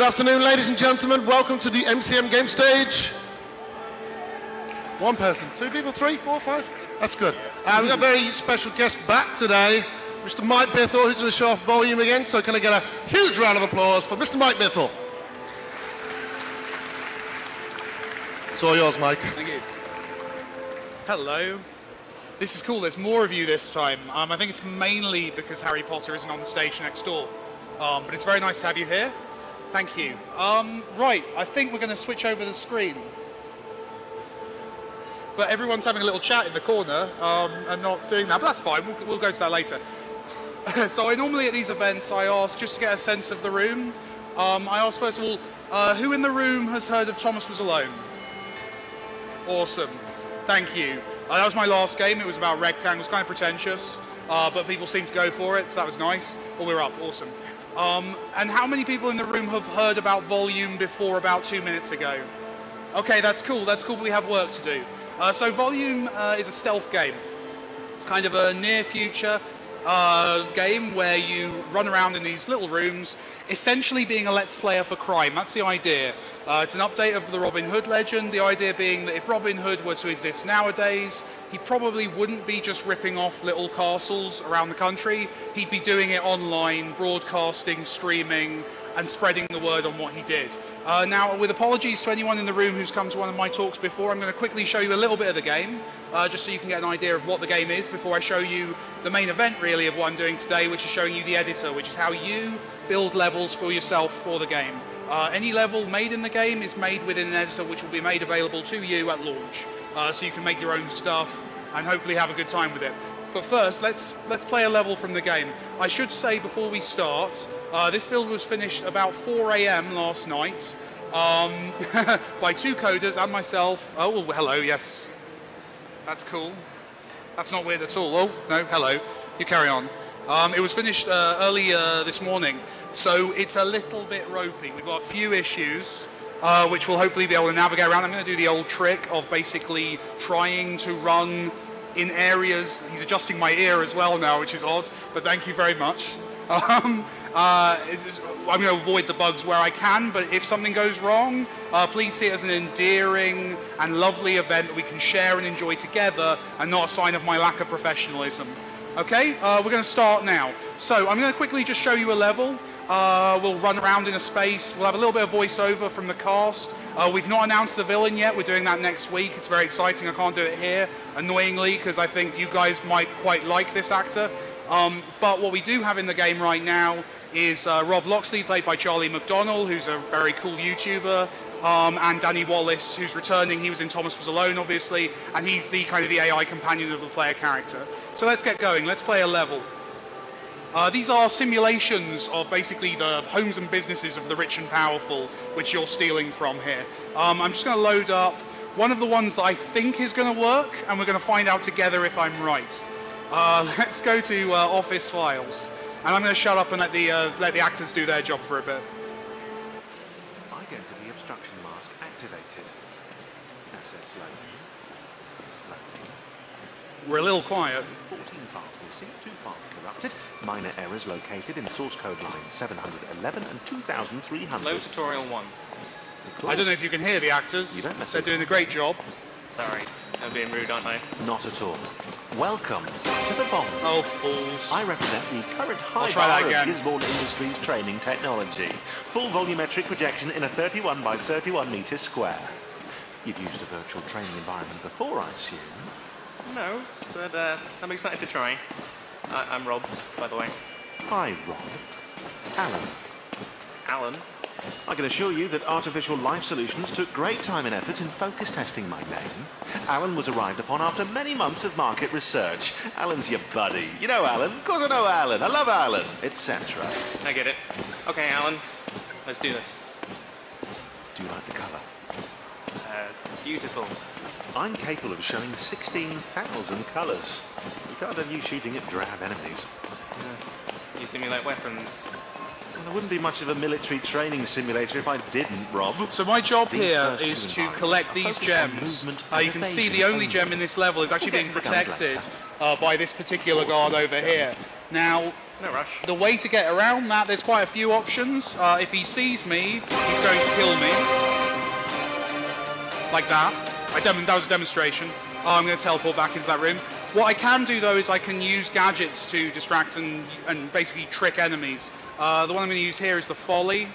Good afternoon, ladies and gentlemen. Welcome to the MCM game stage. One person, two people, three, four, five. That's good. We've got a very special guest back today, Mr. Mike Bithell, who's going to show off volume again. So can I get a huge round of applause for Mr. Mike Bithell? It's all yours, Mike. Thank you. Hello. This is cool. There's more of you this time. I think it's mainly because Harry Potter isn't on the stage next door. But it's very nice to have you here. Thank you. Right, I think we're going to switch over the screen. But everyone's having a little chat in the corner and not doing that. But that's fine. We'll go to that later. So I normally at these events, I ask just to get a sense of the room. I ask first of all, who in the room has heard of Thomas Was Alone? Awesome. Thank you. That was my last game. It was about rectangles, kind of pretentious, but people seemed to go for it, so that was nice. Well, we're up. Awesome. And how many people in the room have heard about Volume before about 2 minutes ago? Okay, that's cool. That's cool, but we have work to do. So Volume is a stealth game. It's kind of a near future game where you run around in these little rooms, essentially being a Let's Player for crime. That's the idea. It's an update of the Robin Hood legend, the idea being that if Robin Hood were to exist nowadays, he probably wouldn't be just ripping off little castles around the country. He'd be doing it online, broadcasting, streaming, and spreading the word on what he did. Now, with apologies to anyone in the room who's come to one of my talks before, I'm going to quickly show you a little bit of the game, just so you can get an idea of what the game is before I show you the main event, really, of what I'm doing today, which is showing you the editor, which is how you build levels for yourself for the game. Any level made in the game is made within an editor which will be made available to you at launch, so you can make your own stuff and hopefully have a good time with it. But first, let's play a level from the game. I should say before we start, this build was finished about 4 AM last night by two coders and myself. Oh, well, hello, yes. That's cool. That's not weird at all. Oh, no, hello. You carry on. It was finished early this morning, so it's a little bit ropey. We've got a few issues, which we'll hopefully be able to navigate around. I'm going to do the old trick of basically trying to run in areas. He's adjusting my ear as well now, which is odd, but thank you very much. I'm going to avoid the bugs where I can, but if something goes wrong, please see it as an endearing and lovely event that we can share and enjoy together, and not a sign of my lack of professionalism. Okay, we're going to start now. So I'm going to quickly just show you a level. We'll run around in a space. We'll have a little bit of voiceover from the cast. We've not announced the villain yet. We're doing that next week. It's very exciting. I can't do it here, annoyingly, because I think you guys might quite like this actor. But what we do have in the game right now is Rob Loxley, played by Charlie McDonnell, who's a very cool YouTuber, and Danny Wallace, who's returning. He was in Thomas Was Alone, obviously, and he's the kind of the AI companion of the player character. So let's get going. Let's play a level. These are simulations of basically the homes and businesses of the rich and powerful, which you're stealing from here. I'm just going to load up one of the ones that I think is going to work, and we're going to find out together if I'm right. Let's go to Office Files, and I'm going to shut up and let the actors do their job for a bit. Identity obstruction mask activated. Assets loading. We're a little quiet. 14 files missing, 2 files corrupted. Minor errors located in source code lines 711 and 2300. Low tutorial 1. I don't know if you can hear the actors. They're doing a great job. Sorry, I'm being rude, aren't I? Not at all. Welcome to the Bomb. Oh, balls. I represent the current high try that bar again. of Gisborne Industries training technology. Full volumetric projection in a 31 by 31 metre square. You've used a virtual training environment before, I assume? No, but I'm excited to try. I'm Rob, by the way. Hi, Rob. Alan. Alan? I can assure you that Artificial Life Solutions took great time and effort in focus testing my name. Alan was arrived upon after many months of market research. Alan's your buddy. You know Alan. Of course I know Alan. I love Alan, etc. I get it. Okay, Alan, let's do this. Do you like the cover? Beautiful. I'm capable of showing 16,000 colours. You can't have you shooting at drab enemies. You simulate weapons. Well, there wouldn't be much of a military training simulator if I didn't, Rob. So my job These here first is two to collect environments these are focused on gems. movement You and can see evasion the only only. gem in this level is actually We'll being get to the guns protected later. by this particular guard over here. Now, No rush. The way to get around that, there's quite a few options. If he sees me, he's going to kill me. Like that. That was a demonstration. I'm going to teleport back into that room. What I can do, though, is I can use gadgets to distract and basically trick enemies. The one I'm going to use here is the Folly.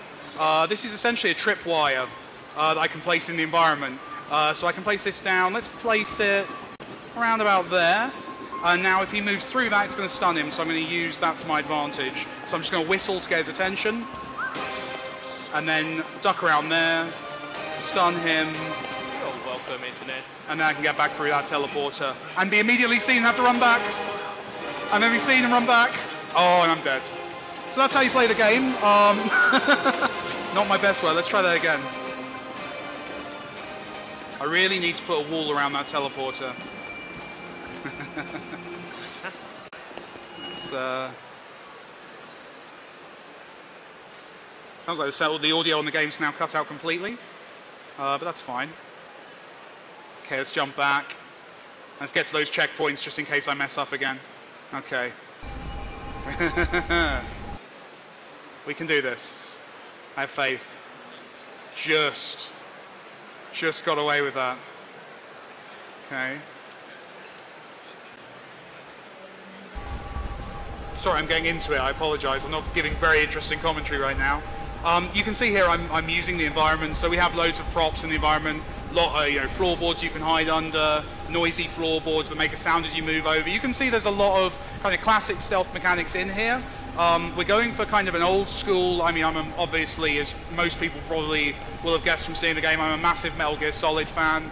This is essentially a tripwire that I can place in the environment. So I can place this down. Let's place it around about there. And now if he moves through that, it's going to stun him. So I'm going to use that to my advantage. So I'm just going to whistle to get his attention. And then duck around there. Stun him. Welcome, Internet. And then I can get back through that teleporter. And be immediately seen and have to run back. And then be seen and run back. Oh, and I'm dead. So that's how you play the game. Not my best way. Let's try that again. I really need to put a wall around that teleporter. It's, sounds like the audio on the game's now cut out completely. But that's fine. Okay, let's jump back. Let's get to those checkpoints just in case I mess up again. Okay. We can do this. I have faith. Just got away with that. Okay. Sorry, I'm getting into it. I apologize. I'm not giving very interesting commentary right now. You can see here I'm using the environment. So we have loads of props in the environment. Floorboards you can hide under, noisy floorboards that make a sound as you move over. You can see there's a lot of kind of classic stealth mechanics in here. We're going for kind of an old school. I mean, obviously, as most people probably will have guessed from seeing the game, I'm a massive Metal Gear Solid fan.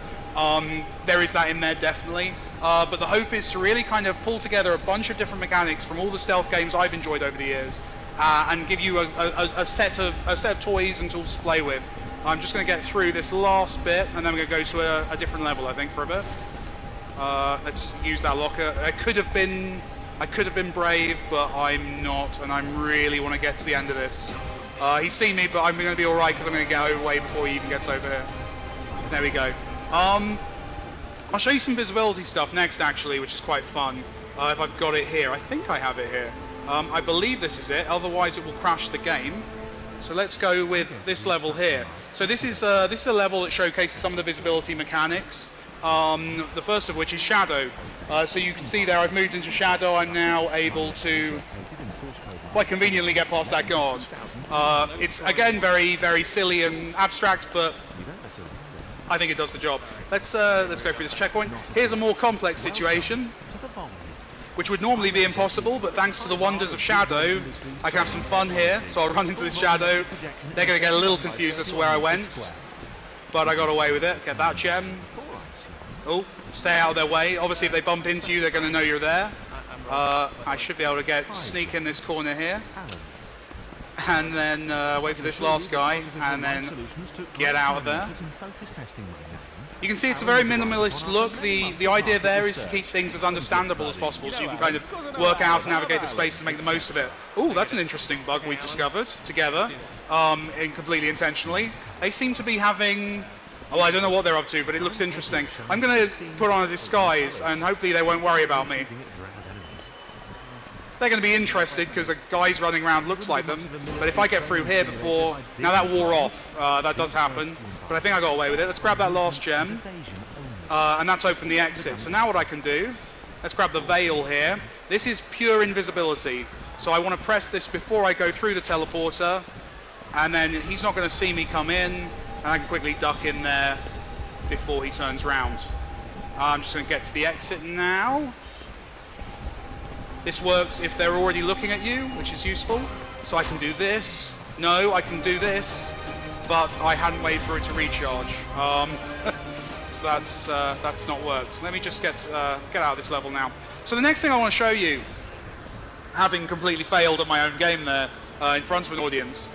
There is that in there, definitely. But the hope is to really kind of pull together a bunch of different mechanics from all the stealth games I've enjoyed over the years, and give you a set of toys and tools to play with. I'm just going to get through this last bit, and then we're going to go to a different level, I think, for a bit. Let's use that locker. I could have been brave, but I'm not, and I really want to get to the end of this. He's seen me, but I'm going to be all right because I'm going to get away before he even gets over here. There we go. I'll show you some visibility stuff next, actually, which is quite fun. If I've got it here, I think I have it here. I believe this is it. Otherwise, it will crash the game. So let's go with this level here. So this is a level that showcases some of the visibility mechanics. The first of which is Shadow. So you can see there I've moved into Shadow. I'm now able to quite conveniently get past that guard. It's again very, very silly and abstract, but I think it does the job. Let's go through this checkpoint. Here's a more complex situation, which would normally be impossible, but thanks to the wonders of Shadow, I can have some fun here. So I'll run into this Shadow. They're going to get a little confused as to where I went, but I got away with it. Get that gem. Oh, stay out of their way. Obviously, if they bump into you, they're going to know you're there. I should be able to sneak in this corner here. And then wait for this last guy, and then get out of there. You can see it's a very minimalist look. The idea there is to keep things as understandable as possible, so you can kind of work out and navigate the space and make the most of it. Oh, that's an interesting bug we've discovered together, completely intentionally. They seem to be having... Oh, I don't know what they're up to, but it looks interesting. I'm going to put on a disguise, and hopefully they won't worry about me. They're going to be interested because a guy's running around looks like them, but if I get through here before... Now that wore off, that does happen, but I think I got away with it. Let's grab that last gem, and that's opened the exit. So now what I can do, let's grab the veil here. This is pure invisibility, so I want to press this before I go through the teleporter, and then he's not going to see me come in, and I can quickly duck in there before he turns round. I'm just going to get to the exit now. This works if they're already looking at you, which is useful. So I can do this. No, I can do this, but I hadn't waited for it to recharge. So that's not worked. Let me just get out of this level now. So the next thing I want to show you, having completely failed at my own game there in front of an audience,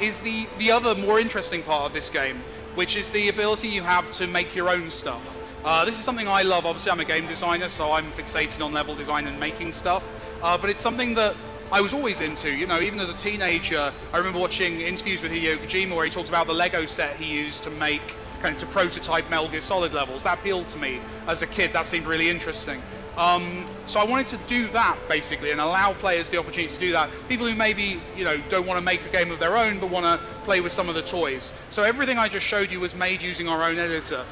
is the other more interesting part of this game, which is the ability you have to make your own stuff. This is something I love. Obviously, I'm a game designer, so I'm fixated on level design and making stuff. But it's something that I was always into. You know, even as a teenager, I remember watching interviews with Hideo Kojima where he talked about the Lego set he used to make, kind of to prototype Metal Gear Solid levels. That appealed to me as a kid. That seemed really interesting. So I wanted to do that basically and allow players the opportunity to do that. People who maybe don't want to make a game of their own but want to play with some of the toys. So everything I just showed you was made using our own editor.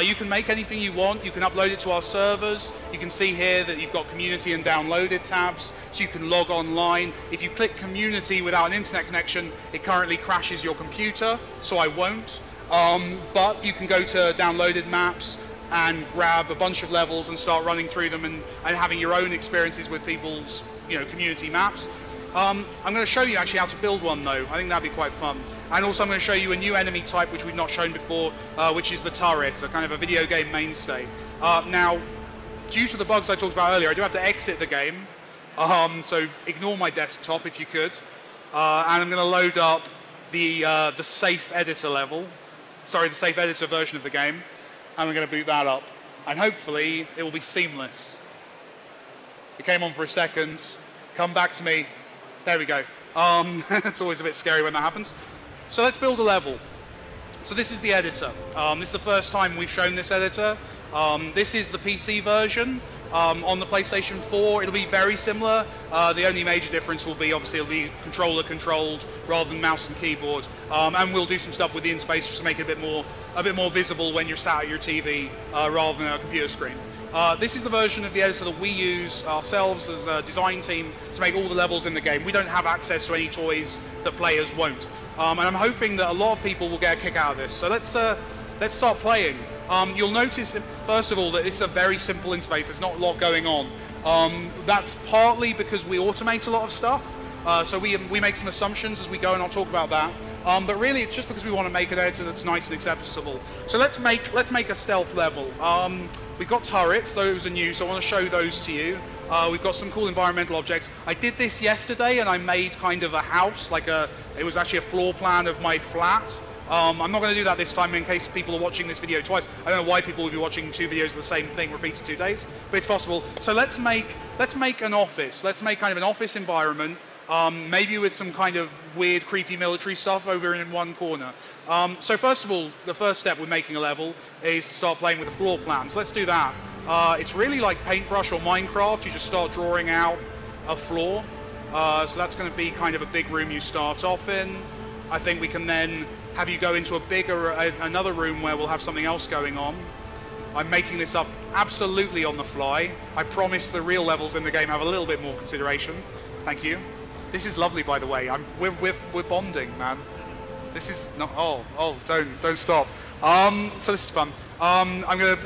You can make anything you want. You can upload it to our servers. You can see here that you've got community and downloaded tabs, so you can log online. If you click community without an internet connection, it currently crashes your computer, so I won't. But you can go to downloaded maps and grab a bunch of levels and start running through them and having your own experiences with people's community maps. I'm going to show you actually how to build one though. I think that'd be quite fun. And also I'm going to show you a new enemy type which we've not shown before, which is the turret, a kind of a video game mainstay. Now, due to the bugs I talked about earlier, I do have to exit the game, so ignore my desktop if you could. And I'm going to load up the safe editor level, sorry, the safe editor version of the game, and we're going to boot that up. And hopefully it will be seamless. It came on for a second, come back to me, there we go. It's always a bit scary when that happens. So let's build a level. So this is the editor. This is the first time we've shown this editor. This is the PC version. On the PlayStation 4, it'll be very similar. The only major difference will be, obviously, it'll be controller controlled rather than mouse and keyboard. And we'll do some stuff with the interface just to make it a bit more visible when you're sat at your TV rather than a computer screen. This is the version of the editor that we use ourselves as a design team to make all the levels in the game. We don't have access to any toys that players won't. And I'm hoping that a lot of people will get a kick out of this. So let's start playing. You'll notice, first of all, that it's a very simple interface. There's not a lot going on. That's partly because we automate a lot of stuff. So we make some assumptions as we go, and I'll talk about that. But really, it's just because we want to make an editor that's nice and accessible. So let's make a stealth level. We've got turrets; those are new, so I want to show those to you. We've got some cool environmental objects. I did this yesterday, and I made kind of a house, it was actually a floor plan of my flat. I'm not going to do that this time in case people are watching this video twice. I don't know why people would be watching two videos of the same thing repeated 2 days, but it's possible. So let's make an office. Let's make kind of an office environment, maybe with some kind of weird, creepy military stuff over in one corner. So first of all, the first step with making a level is to start playing with the floor plans. Let's do that. It's really like Paintbrush or Minecraft. You just start drawing out a floor. So that's going to be kind of a big room you start off in. I think we can then have you go into another room where we'll have something else going on. I'm making this up absolutely on the fly. I promise the real levels in the game have a little bit more consideration. Thank you. This is lovely, by the way. We're bonding, man. This is not. Oh, don't stop. So this is fun. I'm gonna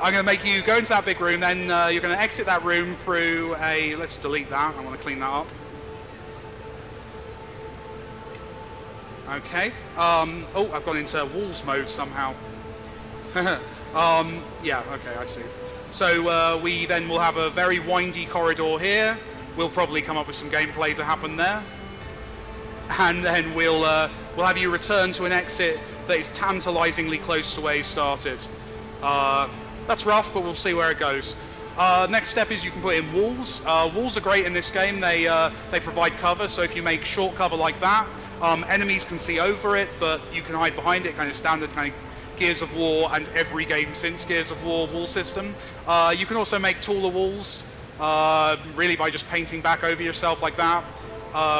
I'm gonna make you go into that big room. Then you're gonna exit that room through a. Let's delete that. I want to clean that up. Okay. Oh, I've gone into walls mode somehow. Yeah. Okay, I see. So we then will have a very windy corridor here. We'll probably come up with some gameplay to happen there, and then we'll have you return to an exit that is tantalizingly close to where you started. That's rough, but we'll see where it goes. Next step is you can put in walls. Walls are great in this game. They provide cover. So if you make short cover like that, enemies can see over it, but you can hide behind it. Kind of standard kind of Gears of War and every game since Gears of War wall system. You can also make taller walls. Really by just painting back over yourself like that,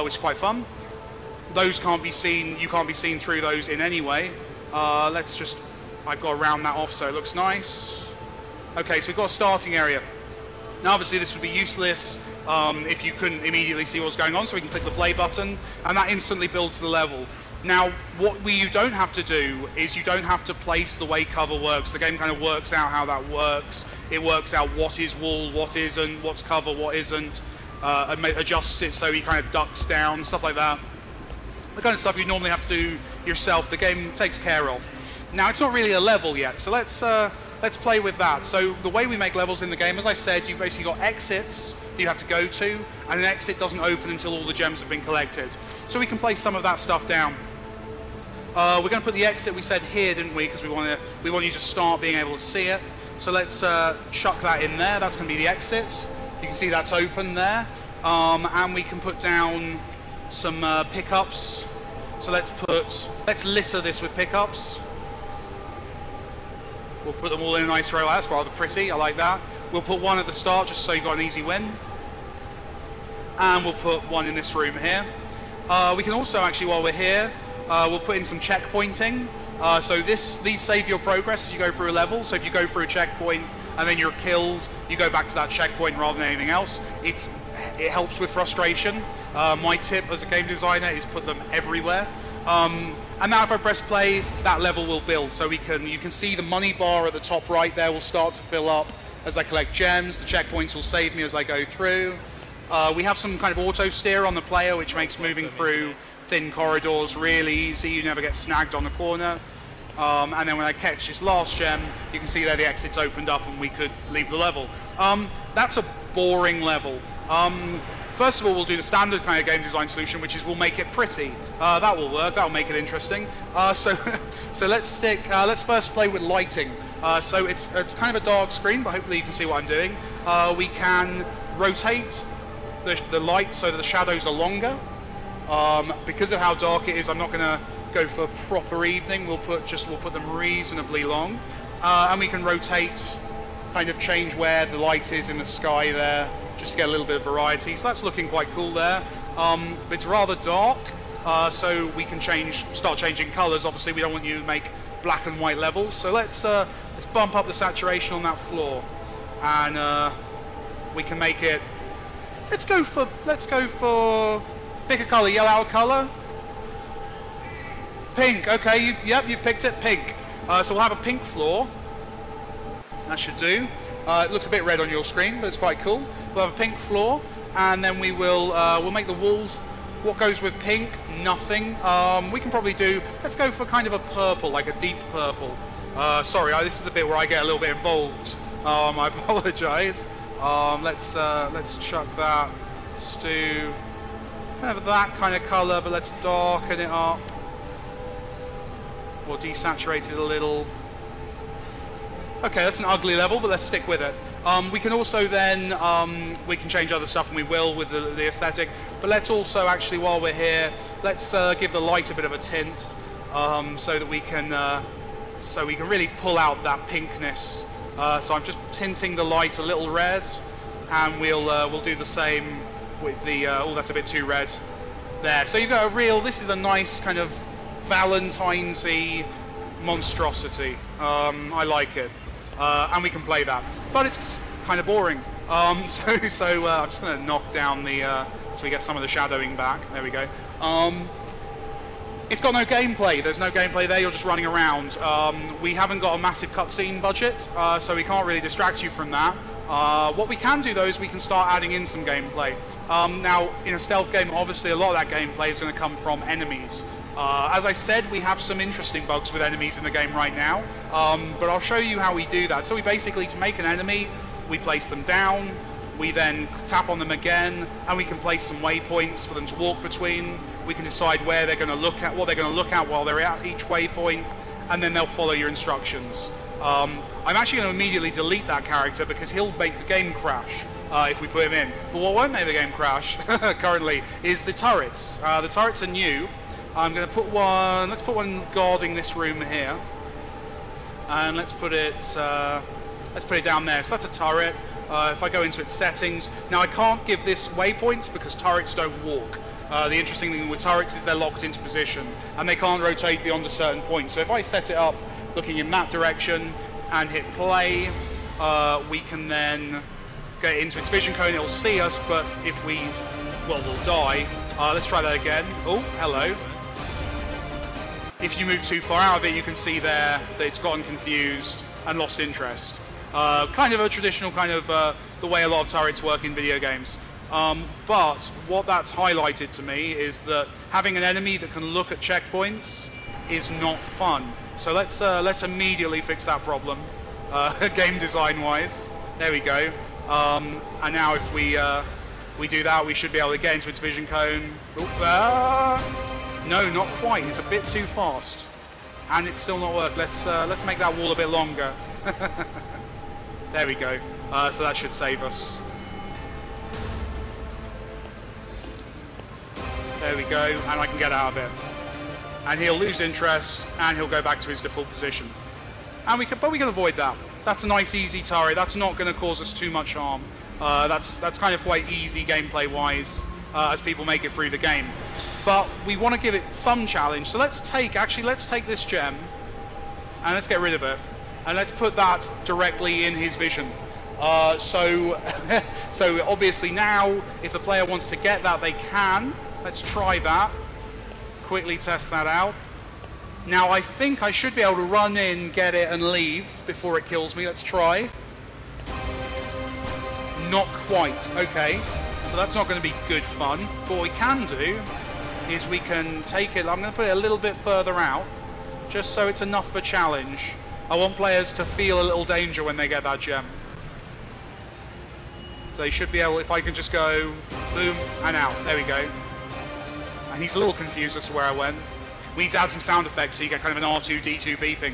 which is quite fun. Those can't be seen, you can't be seen through those in any way. I've got to round that off so it looks nice. Okay, so we've got a starting area. Now obviously this would be useless if you couldn't immediately see what's going on, so we can click the play button and that instantly builds the level. Now, what you don't have to do is you don't have to place the way cover works. The game kind of works out how that works. It works out what is wall, what isn't, what's cover, what isn't, and adjusts it so he kind of ducks down, stuff like that. The kind of stuff you normally have to do yourself, the game takes care of. Now, it's not really a level yet, so let's play with that. So the way we make levels in the game, as I said, you've basically got exits that you have to go to, and an exit doesn't open until all the gems have been collected. So we can place some of that stuff down. We're going to put the exit, we said here, didn't we? Because we want you to start being able to see it. So let's chuck that in there. That's going to be the exit. You can see that's open there. And we can put down some pickups. So let's litter this with pickups. We'll put them all in a nice row. That's rather pretty. I like that. We'll put one at the start just so you got an easy win. And we'll put one in this room here. We can also actually, while we're here, we'll put in some checkpointing. So these save your progress as you go through a level. So if you go through a checkpoint and then you're killed, you go back to that checkpoint rather than anything else. It helps with frustration. My tip as a game designer is put them everywhere. And now if I press play, that level will build. So you can see the money bar at the top right there will start to fill up as I collect gems. The checkpoints will save me as I go through. We have some kind of auto steer on the player, which makes moving through thin corridors really easy. You never get snagged on the corner. And then when I catch this last gem, you can see there the exit's opened up and we could leave the level. That's a boring level. First of all, we'll do the standard kind of game design solution, which is we'll make it pretty. That will work. That will make it interesting. So let's first play with lighting. So it's kind of a dark screen, but hopefully you can see what I'm doing. We can rotate the light so that the shadows are longer. Because of how dark it is, I'm not going to go for proper evening. We'll put them reasonably long, and we can rotate, kind of change where the light is in the sky there, just to get a little bit of variety. So that's looking quite cool there. But it's rather dark, so we can start changing colours. Obviously, we don't want you to make black and white levels. So let's bump up the saturation on that floor, and we can make it. Let's go for pick a colour. Yellow colour. Pink. Okay. You've picked it. Pink. So we'll have a pink floor. That should do. It looks a bit red on your screen, but it's quite cool. We'll have a pink floor, and then we'll make the walls. What goes with pink? Nothing. We can probably do. Let's go for kind of a purple, like a deep purple. Sorry, this is the bit where I get a little bit involved. I apologise. Let's chuck that. Let's do kind of that kind of colour, but let's darken it up or desaturate it a little. Okay, that's an ugly level, but let's stick with it. We can also then, we can change other stuff, and we will with the aesthetic, but let's also actually, while we're here, let's give the light a bit of a tint, so that we can really pull out that pinkness. So I'm just tinting the light a little red, and we'll do the same with the, oh, that's a bit too red there. So you've got this is a nice kind of Valentine's-y monstrosity. I like it. And we can play that, but it's kind of boring. So I'm just going to knock down so we get some of the shadowing back. There we go. It's got no gameplay. There's no gameplay there. You're just running around. We haven't got a massive cutscene budget, so we can't really distract you from that. What we can do, though, is we can start adding in some gameplay. Now, in a stealth game, obviously, a lot of that gameplay is going to come from enemies. As I said, we have some interesting bugs with enemies in the game right now, but I'll show you how we do that. So we basically, to make an enemy, we place them down, we then tap on them again, and we can place some waypoints for them to walk between. We can decide where they're going to look at, what they're going to look at while they're at each waypoint, and then they'll follow your instructions. I'm actually going to immediately delete that character because he'll make the game crash if we put him in. But what won't make the game crash currently is the turrets. The turrets are new. I'm going to put one. Let's put one guarding this room here, and let's put it down there. So that's a turret. If I go into its settings, now I can't give this waypoints because turrets don't walk. The interesting thing with turrets is they're locked into position and they can't rotate beyond a certain point. So if I set it up looking in that direction and hit play, we can then get into its vision cone. It'll see us, but if we'll die. Let's try that again. Oh, hello. If you move too far out of it, you can see there that it's gotten confused and lost interest. Kind of a traditional kind of the way a lot of turrets work in video games. But what that's highlighted to me is that having an enemy that can look at checkpoints is not fun. So let's immediately fix that problem, game design wise. There we go. And now if we do that, we should be able to get into its vision cone. No, not quite. It's a bit too fast, and it's still not worked. Let's make that wall a bit longer. There we go. So that should save us. There we go, and I can get out of it. And he'll lose interest, and he'll go back to his default position. And we can avoid that. that's a nice easy turret. That's not going to cause us too much harm. That's kind of quite easy gameplay-wise as people make it through the game. But we want to give it some challenge. So let's take this gem and let's get rid of it. And let's put that directly in his vision. So obviously now, if the player wants to get that, they can. Let's try that. Quickly test that out. Now I think I should be able to run in, get it, and leave before it kills me. Let's try. Not quite. Okay. So that's not going to be good fun. But what we can do is we can take it. I'm going to put it a little bit further out, just so it's enough of a challenge. I want players to feel a little danger when they get that gem. So they should be able, if I can just go boom and out. There we go. And he's a little confused as to where I went. We need to add some sound effects so you get kind of an R2-D2 beeping.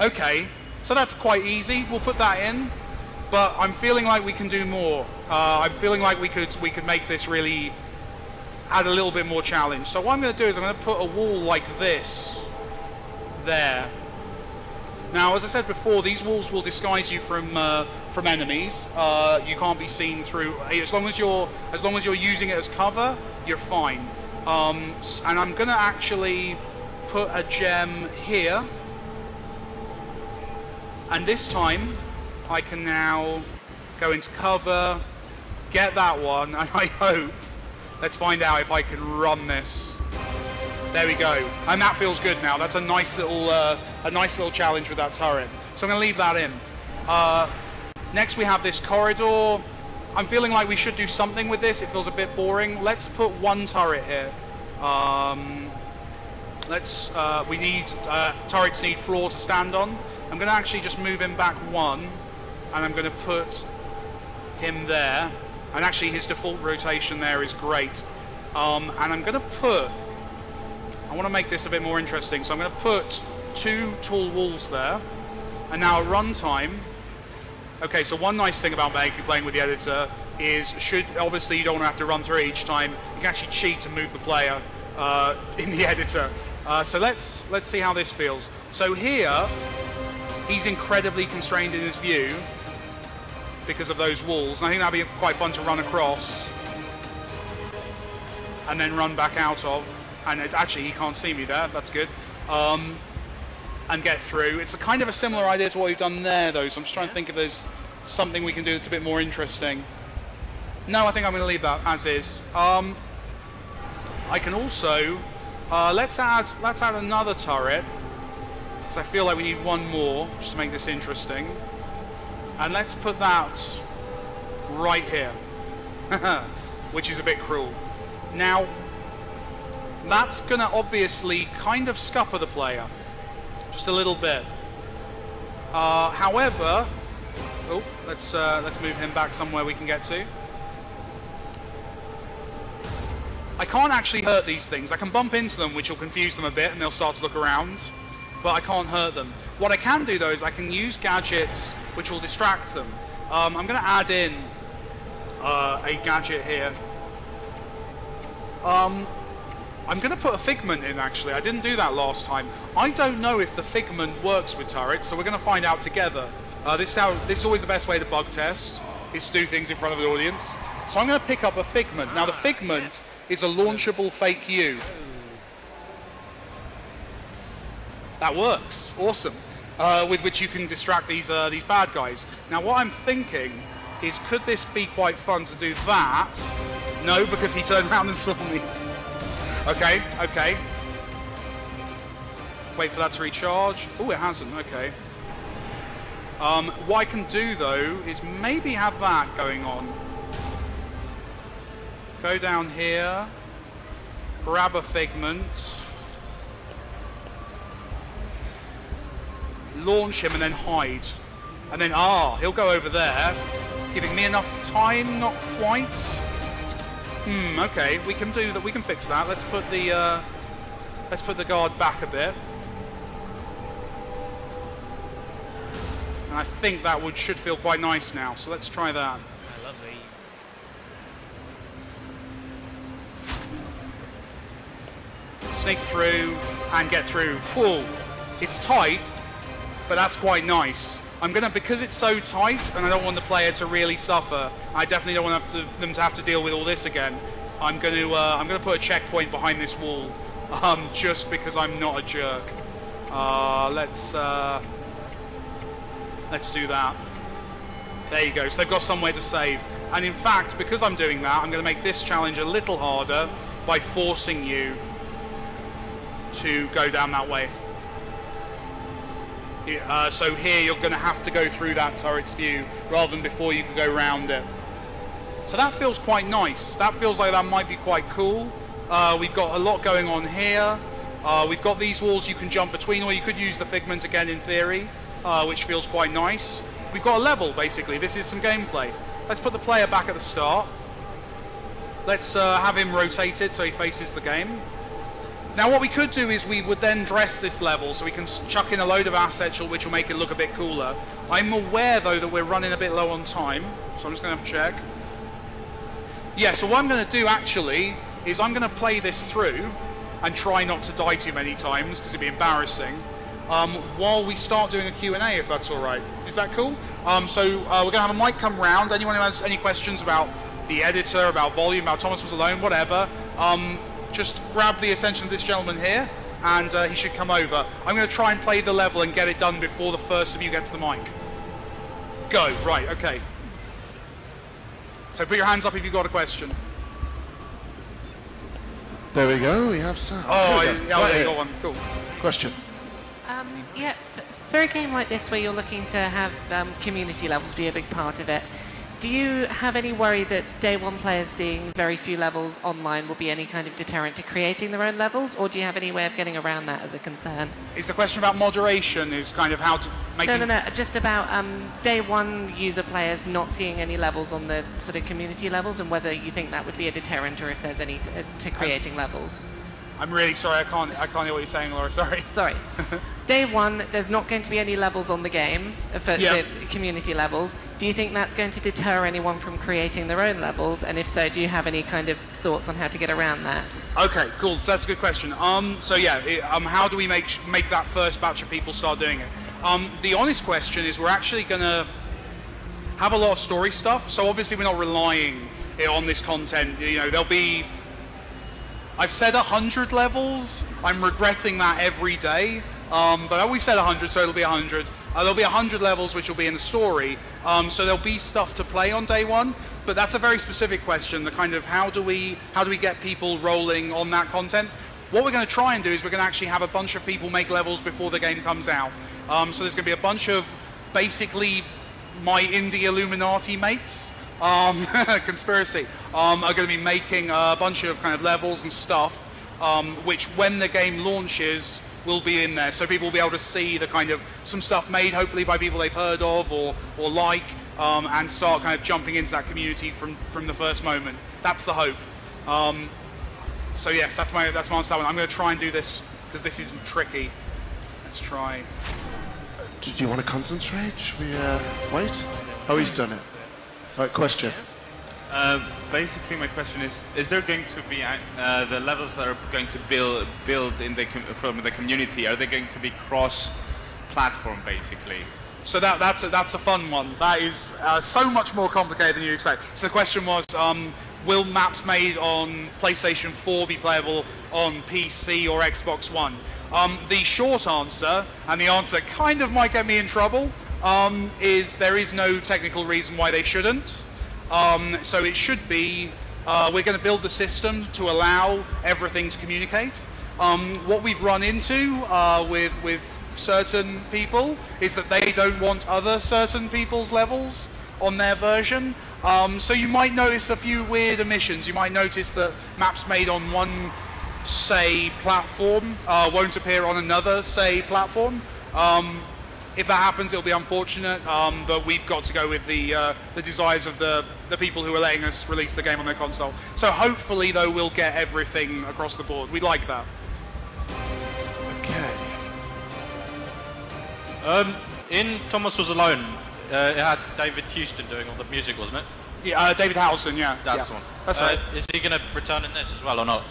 Okay, so that's quite easy. We'll put that in. But I'm feeling like we can do more. I'm feeling like we could make this really add a little bit more challenge. So what I'm going to do is I'm going to put a wall like this there. Now, as I said before, these walls will disguise you from enemies. You can't be seen through. As long as you're using it as cover, you're fine. And I'm going to actually put a gem here. And this time, I can now go into cover, get that one, and I hope. Let's find out if I can run this. There we go, and that feels good now. That's a nice little challenge with that turret. So I'm going to leave that in. Next we have this corridor. I'm feeling like we should do something with this. It feels a bit boring. Let's put one turret here. Turrets need floor to stand on. I'm going to actually just move him back one, and I'm going to put him there. And actually his default rotation there is great. And I'm going to put, I want to make this a bit more interesting, so I'm going to put two tall walls there. And now at runtime, okay, so one nice thing about playing with the editor is, obviously you don't want to have to run through it each time. You can actually cheat and move the player in the editor. So let's see how this feels. So here, he's incredibly constrained in his view because of those walls. And I think that'd be quite fun to run across and then run back out of. And actually, he can't see me there. That's good. And get through. It's a kind of a similar idea to what we've done there, though. So I'm just trying to think if there's something we can do that's a bit more interesting. No, I think I'm going to leave that as is. I can also let's add another turret, because I feel like we need one more just to make this interesting. And let's put that right here, which is a bit cruel. Now, that's going to obviously kind of scupper the player, just a little bit. However, let's move him back somewhere we can get to. I can't actually hurt these things. I can bump into them, which will confuse them a bit, and they'll start to look around, but I can't hurt them. What I can do, though, is I can use gadgets which will distract them. I'm going to add in a gadget here. I'm going to put a figment in, actually. I didn't do that last time. I don't know if the figment works with turrets, so we're going to find out together. This is always the best way to bug test, is to do things in front of the audience. So I'm going to pick up a figment. Now, the figment is a launchable fake U. That works. Awesome. With which you can distract these bad guys. Now, what I'm thinking is, could this be quite fun to do that? No, because he turned around and saw me. Okay, okay. Wait for that to recharge. Oh, it hasn't. Okay. What I can do, though, is maybe have that going on. Go down here. Grab a figment. Launch him and then hide. And then, he'll go over there. Giving me enough time? Not quite. Okay, we can do that. We can fix that. Let's put the guard back a bit. And I think that should feel quite nice now. So let's try that. I love these. Sneak through and get through. Cool. It's tight, but that's quite nice. because it's so tight, and I don't want the player to really suffer. I definitely don't want them to have to deal with all this again. I'm going to put a checkpoint behind this wall, just because I'm not a jerk. Let's do that. There you go. So they've got somewhere to save. And in fact, because I'm doing that, I'm going to make this challenge a little harder by forcing you to go down that way. So here you're going to have to go through that turret's view rather than before you could go round it. So that feels quite nice. That feels like that might be quite cool. We've got a lot going on here. We've got these walls you can jump between, or you could use the figment again in theory, which feels quite nice. We've got a level, basically. This is some gameplay. Let's put the player back at the start. Let's have him rotated so he faces the game. Now what we could do is we would then dress this level so we can chuck in a load of assets which will make it look a bit cooler. I'm aware though that we're running a bit low on time, so I'm just going to have a check. Yeah, so what I'm going to do actually is I'm going to play this through and try not to die too many times because it'd be embarrassing, while we start doing a Q&A, if that's alright. Is that cool? So we're going to have a mic come round. Anyone who has any questions about the editor, about volume, about Thomas Was Alone, whatever, just grab the attention of this gentleman here, and he should come over. I'm going to try and play the level and get it done before the first of you gets the mic. Go. Right, okay. So put your hands up if you've got a question. There we go, we have some. Oh, yeah, you got one. Cool. Question. Yeah, for a game like this where you're looking to have community levels be a big part of it, do you have any worry that day one players seeing very few levels online will be any kind of deterrent to creating their own levels, or do you have any way of getting around that as a concern? Is the question about moderation, is kind of how to make No, just about day one user players not seeing any levels on the sort of community levels, and whether you think that would be a deterrent or if there's any to creating levels. I'm really sorry, I can't hear what you're saying, Laura, sorry. Sorry. Day one, there's not going to be any levels on the game for the community levels. Do you think that's going to deter anyone from creating their own levels? And if so, do you have any kind of thoughts on how to get around that? Okay, cool. So that's a good question. So yeah, how do we make that first batch of people start doing it? The honest question is we're actually going to have a lot of story stuff. So obviously we're not relying on this content. You know, there'll be... I've said 100 levels. I'm regretting that every day. But we've said 100, so it'll be 100. There'll be 100 levels which will be in the story. So there'll be stuff to play on day one. But that's a very specific question, the kind of how do we get people rolling on that content? What we're going to try and do is we're going to actually have a bunch of people make levels before the game comes out. So there's going to be a bunch of basically my indie Illuminati mates. Conspiracy are going to be making a bunch of kind of levels and stuff, which when the game launches will be in there, so people will be able to see the kind of some stuff made hopefully by people they've heard of or like, and start kind of jumping into that community from the first moment. That's the hope. So yes, that's my answer to that one. I'm going to try and do this because this is tricky. Let's try. Do you want to concentrate? Should we wait? Oh, he's done it. Right, question. Basically, my question is there going to be the levels that are going to build in from the community? Are they going to be cross-platform, basically? So that's a fun one. That is so much more complicated than you expect. So the question was, will maps made on PlayStation 4 be playable on PC or Xbox One? The short answer, and the answer that kind of might get me in trouble, is there is no technical reason why they shouldn't. So it should be, we're going to build the system to allow everything to communicate. What we've run into with certain people is that they don't want other certain people's levels on their version. So you might notice a few weird omissions. You might notice that maps made on one, say, platform won't appear on another, say, platform. If that happens, it'll be unfortunate, but we've got to go with the desires of the people who are letting us release the game on their console. So hopefully, though, we'll get everything across the board. We'd like that. Okay. In Thomas Was Alone, it had David Houston doing all the music, wasn't it? Yeah, David Howson, yeah. That's the one. That's right. Is he going to return in this as well or not?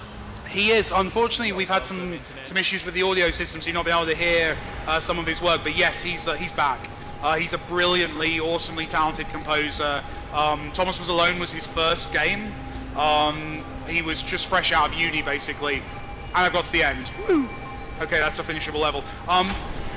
He is. Unfortunately, we've had some issues with the audio system, so you've not been able to hear some of his work. But yes, he's back. He's a brilliantly, awesomely talented composer. Thomas Was Alone was his first game. He was just fresh out of uni, basically, and I got to the end. Woo! Okay, that's a finishable level.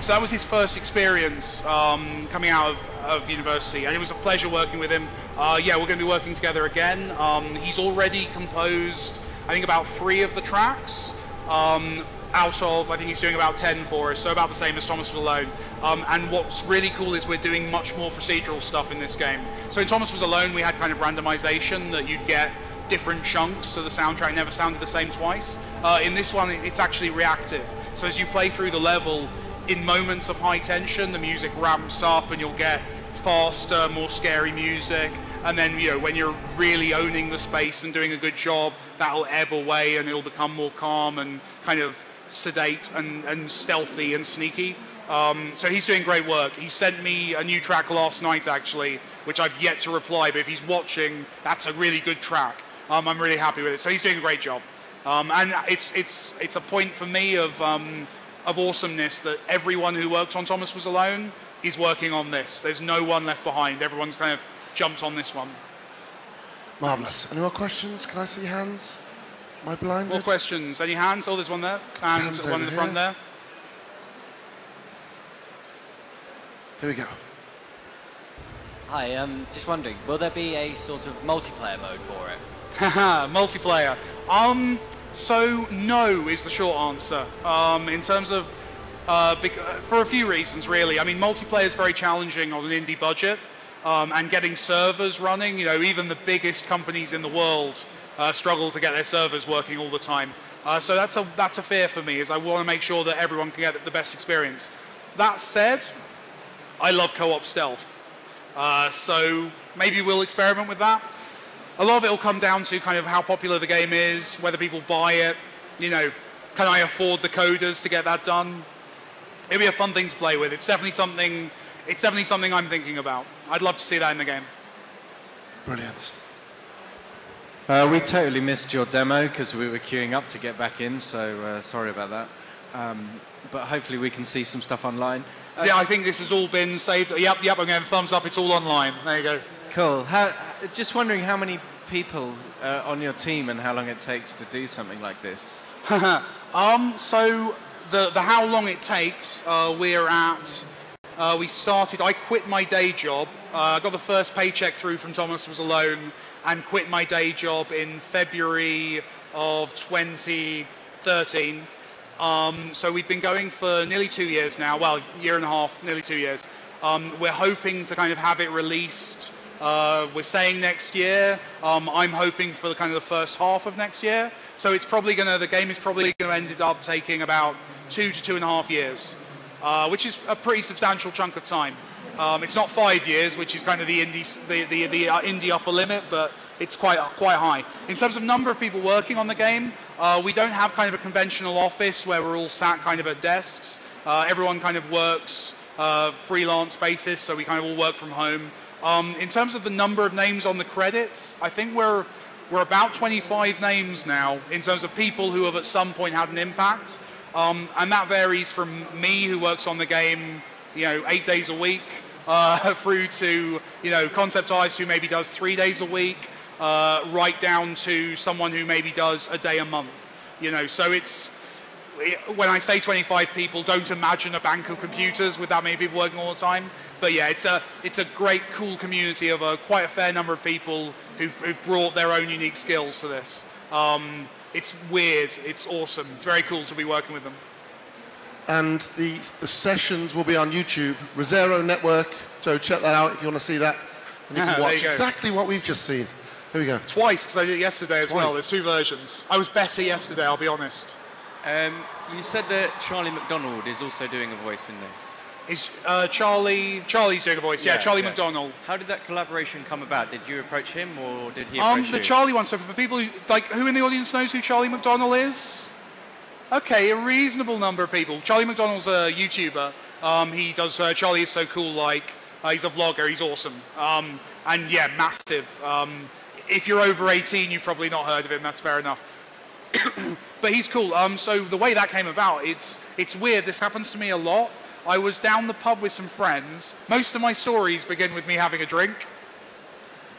So that was his first experience coming out of university, and it was a pleasure working with him. Yeah, we're going to be working together again. He's already composed, I think, about 3 of the tracks. Out of, I think he's doing about 10 for us, so about the same as Thomas Was Alone. And what's really cool is we're doing much more procedural stuff in this game. So in Thomas Was Alone, we had kind of randomization that you'd get different chunks, so the soundtrack never sounded the same twice. In this one, it's actually reactive. So as you play through the level, in moments of high tension, the music ramps up and you'll get faster, more scary music. And then, you know, when you're really owning the space and doing a good job, that'll ebb away and it'll become more calm and kind of sedate and stealthy and sneaky. So he's doing great work. He sent me a new track last night, actually, which I've yet to reply, but if he's watching, that's a really good track. I'm really happy with it. So he's doing a great job. And it's a point for me of awesomeness that everyone who worked on Thomas Was Alone is working on this. There's no one left behind. Everyone's kind of jumped on this one. Marvellous. Any more questions? Can I see hands? Am I blinded? More questions? Any hands? Oh, there's one there. And Hands one in the front there. Here we go. Hi, just wondering, will there be a sort of multiplayer mode for it? Multiplayer. So no is the short answer. In terms of, for a few reasons really. I mean, multiplayer is very challenging on an indie budget, and getting servers running. You know, even the biggest companies in the world struggle to get their servers working all the time. So that's a fear for me. Is I want to make sure that everyone can get the best experience. That said, I love co-op stealth. So maybe we'll experiment with that. A lot of it will come down to kind of how popular the game is, whether people buy it, you know, can I afford the coders to get that done? It'll be a fun thing to play with. It's definitely something I'm thinking about. I'd love to see that in the game. Brilliant. We totally missed your demo because we were queuing up to get back in, so sorry about that. But hopefully we can see some stuff online. Yeah, I think this has all been saved. Yep, I'm getting thumbs up. It's all online. There you go. Cool. Just wondering how many people on your team and how long it takes to do something like this. So the how long it takes, we're at. We started. I quit my day job. I got the first paycheck through from Thomas Was Alone, and quit my day job in February of 2013. So we've been going for nearly 2 years now. Well, year and a half, nearly 2 years. We're hoping to kind of have it released. We're saying next year. I'm hoping for the kind of the first half of next year. So it's probably the game is probably going to end up taking about 2 to 2.5 years, which is a pretty substantial chunk of time. It's not 5 years, which is kind of the indie upper limit, but it's quite high. In terms of number of people working on the game, we don't have kind of a conventional office where we're all sat kind of at desks. Everyone kind of works freelance basis, so we kind of all work from home. In terms of the number of names on the credits, I think we're about 25 names now in terms of people who have at some point had an impact. And that varies from me, who works on the game, 8 days a week, through to, concept artist who maybe does 3 days a week, right down to someone who maybe does a day a month. So when I say 25 people, don't imagine a bank of computers with that many people working all the time. But yeah, it's a great, cool community of quite a fair number of people who've brought their own unique skills to this. It's weird. It's awesome. It's very cool to be working with them. And the sessions will be on YouTube, Rosero Network. So check that out if you want to see that. And you can watch exactly what we've just seen. Here we go. Twice, because I did it yesterday as well. There's 2 versions. I was better yesterday, I'll be honest. You said that Charlie McDonald is also doing a voice in this. Charlie's doing a voice, yeah, Charlie McDonald. How did that collaboration come about? Did you approach him or did he approach you? The Charlie one, so for people who in the audience knows who Charlie McDonald is? Okay, a reasonable number of people. Charlie McDonald's a YouTuber. He does Charlie Is So Cool, he's a vlogger, he's awesome. And yeah, massive. If you're over 18, you've probably not heard of him, that's fair enough. But he's cool. So the way that came about, it's weird. This happens to me a lot. I was down the pub with some friends. Most of my stories begin with me having a drink.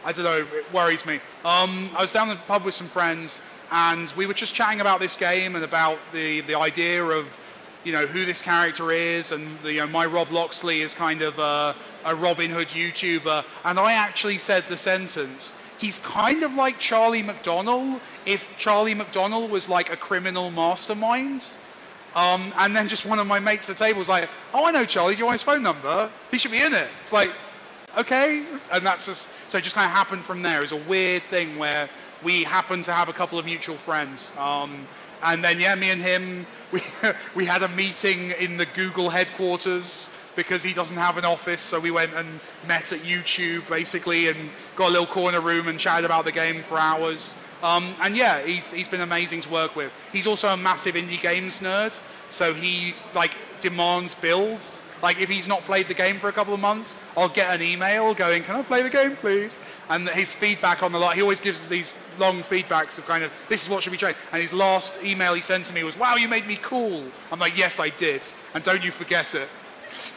I don't know, it worries me. I was down the pub with some friends, and we were just chatting about this game and about the idea of, you know, who this character is, and you know, my Rob Loxley is kind of a Robin Hood YouTuber, and I actually said the sentence, he's kind of like Charlie McDonnell if Charlie McDonnell was like a criminal mastermind. And then just one of my mates at the table was like, oh, I know Charlie, do you want his phone number? He should be in it. It's like, okay. And that's just, so it just kind of happened from there. It's a weird thing where we happened to have a couple of mutual friends. And then, yeah, me and him, we had a meeting in the Google headquarters because he doesn't have an office, so we went and met at YouTube, basically, and got a little corner room and chatted about the game for hours. And yeah, he's been amazing to work with. He's also a massive indie games nerd, so he, like, demands builds. Like, if he's not played the game for a couple of months, I'll get an email going, can I play the game, please? And his feedback on the lot, he always gives these long feedbacks of kind of, this is what should be changed. And his last email he sent to me was, wow, you made me cool. I'm like, yes, I did. And don't you forget it.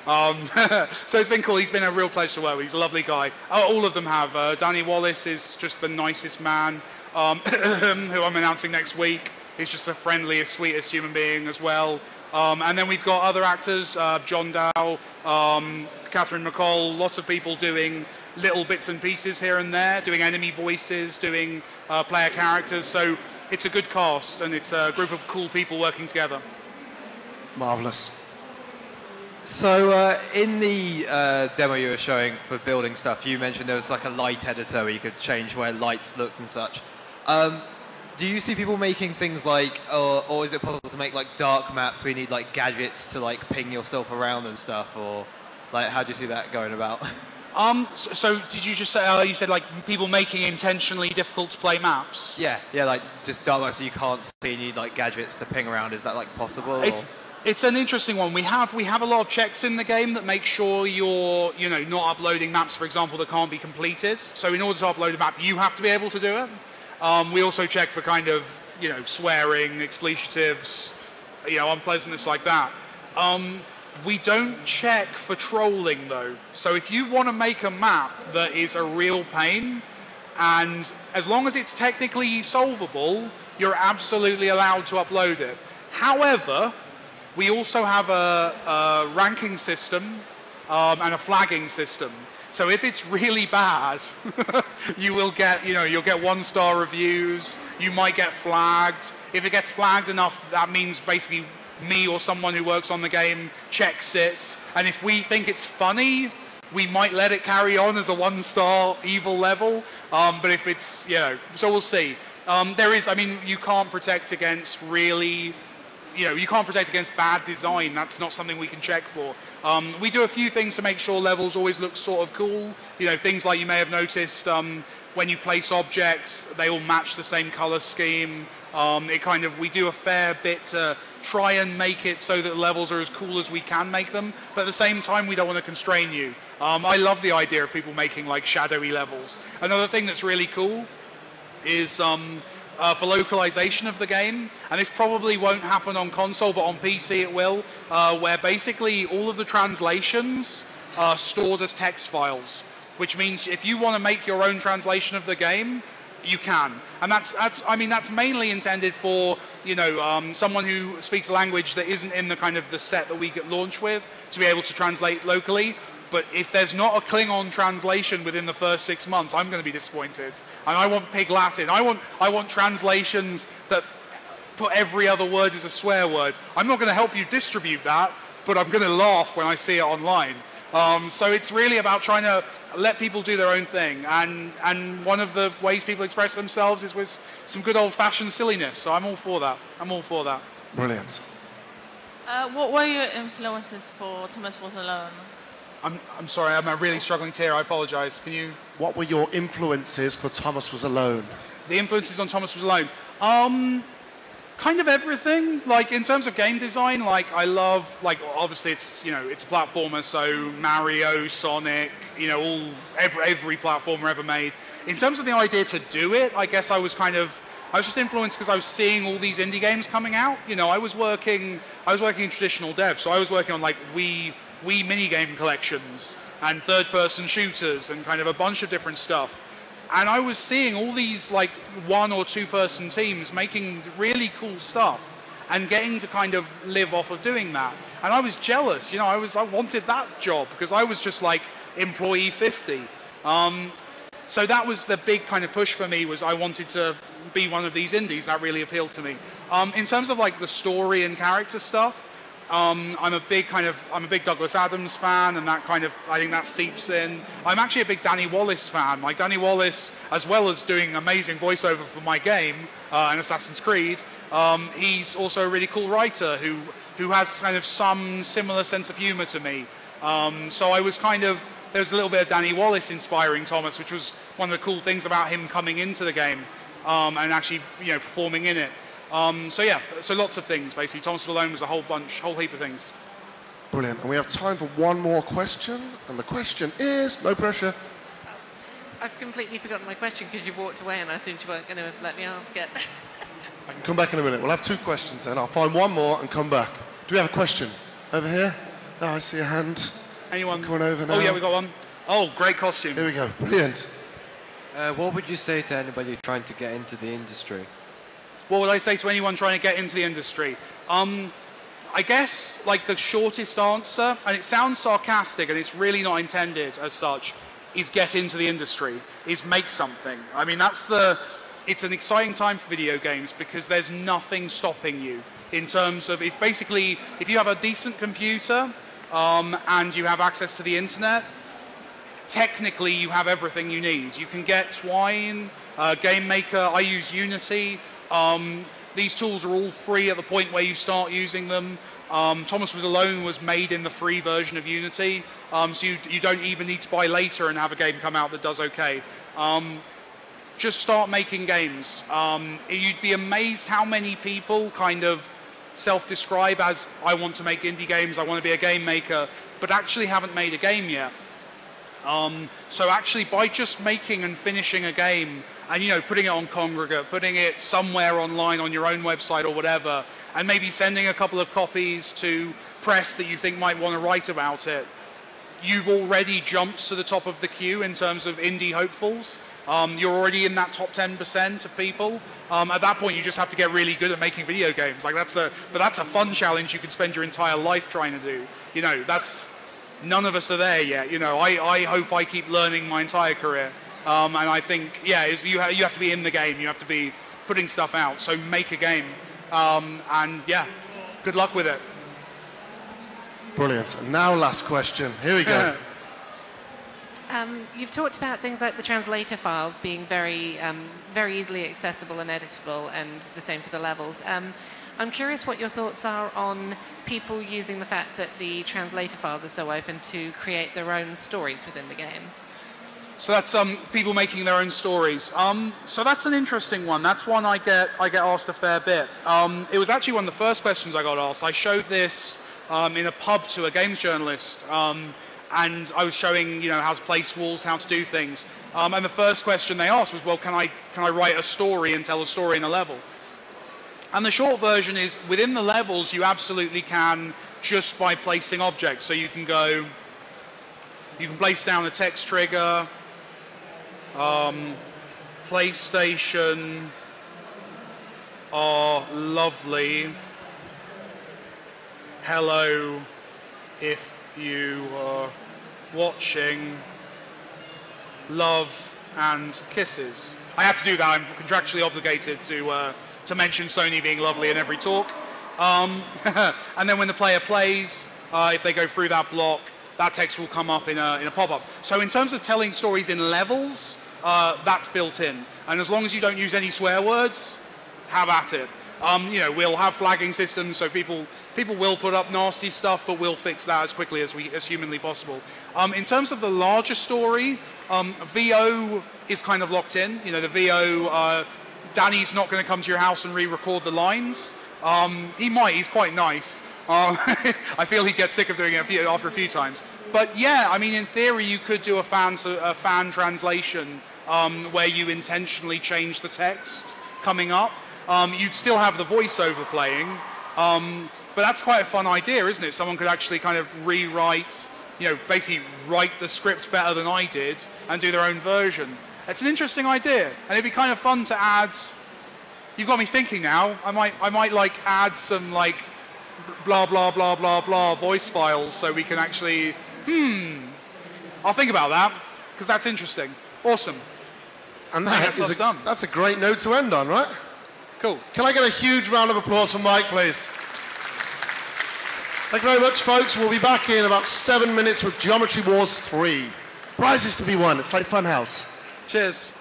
So it's been cool. He's been a real pleasure to work with. He's a lovely guy. All of them have. Danny Wallace is just the nicest man, who I'm announcing next week. He's just the friendliest, sweetest human being as well. And then we've got other actors, John Dow, Catherine McCall, lots of people doing little bits and pieces here and there, doing enemy voices, doing player characters. So it's a good cast, and it's a group of cool people working together. Marvellous. So in the demo you were showing for building stuff, you mentioned there was like a light editor where you could change where lights looked and such. Do you see people making things like, or is it possible to make like dark maps where you need like gadgets to like ping yourself around and stuff, or like how do you see that going about? So did you just say, you said like people making intentionally difficult to play maps? Yeah, like just dark maps so you can't see and you need like gadgets to ping around. Is that like possible? It's an interesting one. We have a lot of checks in the game that make sure you're, you know, not uploading maps, for example, that can't be completed. So in order to upload a map, you have to be able to do it. We also check for kind of, you know, swearing, expletives, you know, unpleasantness like that. We don't check for trolling though. So if you want to make a map that is a real pain, and as long as it's technically solvable, you're absolutely allowed to upload it. However, we also have a ranking system and a flagging system. So if it's really bad, you'll get 1-star reviews. You might get flagged. If it gets flagged enough, that means basically me or someone who works on the game checks it. And if we think it's funny, we might let it carry on as a 1-star evil level. But if it's, you know, so we'll see. You can't protect against really, you know, you can't protect against bad design. That's not something we can check for. We do a few things to make sure levels always look sort of cool. You know, things like you may have noticed when you place objects, they all match the same color scheme. We do a fair bit to try and make it so that the levels are as cool as we can make them. But at the same time, we don't want to constrain you. I love the idea of people making like shadowy levels. Another thing that's really cool is for localization of the game, and this probably won't happen on console, but on PC it will, where basically all of the translations are stored as text files, which means if you want to make your own translation of the game, you can. And that's mainly intended for, you know, someone who speaks a language that isn't in the kind of the set that we get launched with to be able to translate locally. But if there's not a Klingon translation within the first 6 months, I'm going to be disappointed. And I want Pig Latin. I want translations that put every other word as a swear word. I'm not going to help you distribute that, but I'm going to laugh when I see it online. So it's really about trying to let people do their own thing. And one of the ways people express themselves is with some good old-fashioned silliness. So I'm all for that. Brilliant. What were your influences for Thomas Was Alone? I'm sorry, I'm really struggling to hear. I apologise. Can you? What were your influences for Thomas Was Alone? The influences on Thomas Was Alone. Kind of everything. Like in terms of game design, like I love, like obviously it's, you know, it's a platformer, so Mario, Sonic, you know, every platformer ever made. In terms of the idea to do it, I guess I was kind of I was just influenced because I was seeing all these indie games coming out. You know, I was working in traditional dev, so I was working on like Wii minigame collections and third-person shooters and kind of a bunch of different stuff. And I was seeing all these like 1 or 2 person teams making really cool stuff and getting to kind of live off of doing that. And I was jealous, you know, I wanted that job because I was just like employee 50. So that was the big kind of push for me, was I wanted to be one of these indies. That really appealed to me. In terms of like the story and character stuff, I'm a big Douglas Adams fan, and that kind of, I think that seeps in. I'm actually a big Danny Wallace fan. Like Danny Wallace, as well as doing amazing voiceover for my game and Assassin's Creed, he's also a really cool writer who has kind of some similar sense of humor to me. So I was kind of, there was a little bit of Danny Wallace inspiring Thomas, which was one of the cool things about him coming into the game and actually, you know, performing in it. So yeah, so lots of things basically. Thomas Alone was a whole heap of things. Brilliant. And we have time for one more question, and the question is, no pressure. I've completely forgotten my question because you walked away and I assumed you weren't going to let me ask it. I can come back in a minute. We'll have 2 questions then. I'll find one more and come back. Do we have a question? Over here? Oh, I see a hand. Anyone? Coming over now. Oh yeah, we got one. Oh, great costume. Here we go. Brilliant. What would you say to anybody trying to get into the industry? What would I say to anyone trying to get into the industry? I guess like the shortest answer, and it sounds sarcastic and it's really not intended as such, is get into the industry, is make something. I mean, it's an exciting time for video games because there's nothing stopping you in terms of, if you have a decent computer and you have access to the internet, technically you have everything you need. You can get Twine, Game Maker, I use Unity. These tools are all free at the point where you start using them. Thomas Was Alone was made in the free version of Unity, so you don't even need to buy later and have a game come out that does okay. Just start making games. You'd be amazed how many people kind of self-describe as, I want to make indie games, I want to be a game maker, but actually haven't made a game yet. So actually by just making and finishing a game and, you know, putting it on Congregate, putting it somewhere online on your own website or whatever, and maybe sending a couple of copies to press that you think might want to write about it, you've already jumped to the top of the queue in terms of indie hopefuls. You're already in that top 10% of people. At that point, you just have to get really good at making video games. Like that's a fun challenge you can spend your entire life trying to do. You know, none of us are there yet. You know, I hope I keep learning my entire career. And I think, yeah, you have to be in the game. You have to be putting stuff out. So make a game. And yeah, good luck with it. Brilliant. And now last question. Here we go. You've talked about things like the translator files being very easily accessible and editable, and the same for the levels. I'm curious what your thoughts are on people using the fact that the translator files are so open to create their own stories within the game. So that's people making their own stories. So that's an interesting one. That's one I get asked a fair bit. It was actually one of the first questions I got asked. I showed this in a pub to a games journalist. And I was showing, you know, how to place walls, how to do things. And the first question they asked was, well, can I write a story and tell a story in a level? And the short version is, within the levels, you absolutely can, just by placing objects. So you can place down a text trigger, PlayStation are lovely. Hello, if you are watching, love and kisses. I have to do that. I'm contractually obligated to mention Sony being lovely in every talk. And then when the player plays, if they go through that block, that text will come up in a pop-up. So in terms of telling stories in levels, that's built in. And as long as you don't use any swear words, have at it. You know, we'll have flagging systems, so people will put up nasty stuff, but we'll fix that as quickly as humanly possible. In terms of the larger story, VO is kind of locked in. You know, the VO, Danny's not going to come to your house and re-record the lines. He might. He's quite nice. I feel he'd get sick of doing it after a few times. But yeah, I mean, in theory, you could do a fan translation where you intentionally change the text coming up. You'd still have the voiceover playing, but that's quite a fun idea, isn't it? Someone could actually kind of rewrite, basically write the script better than I did and do their own version. It's an interesting idea, and it'd be kind of fun to add. You've got me thinking now. I might like add some like blah blah blah blah blah voice files so we can actually. I'll think about that because that's interesting. Awesome. And that's a great note to end on, right? Cool. Can I get a huge round of applause for Mike, please? Thank you very much, folks. We'll be back in about 7 minutes with Geometry Wars 3. Prizes to be won. It's like Funhouse. Cheers.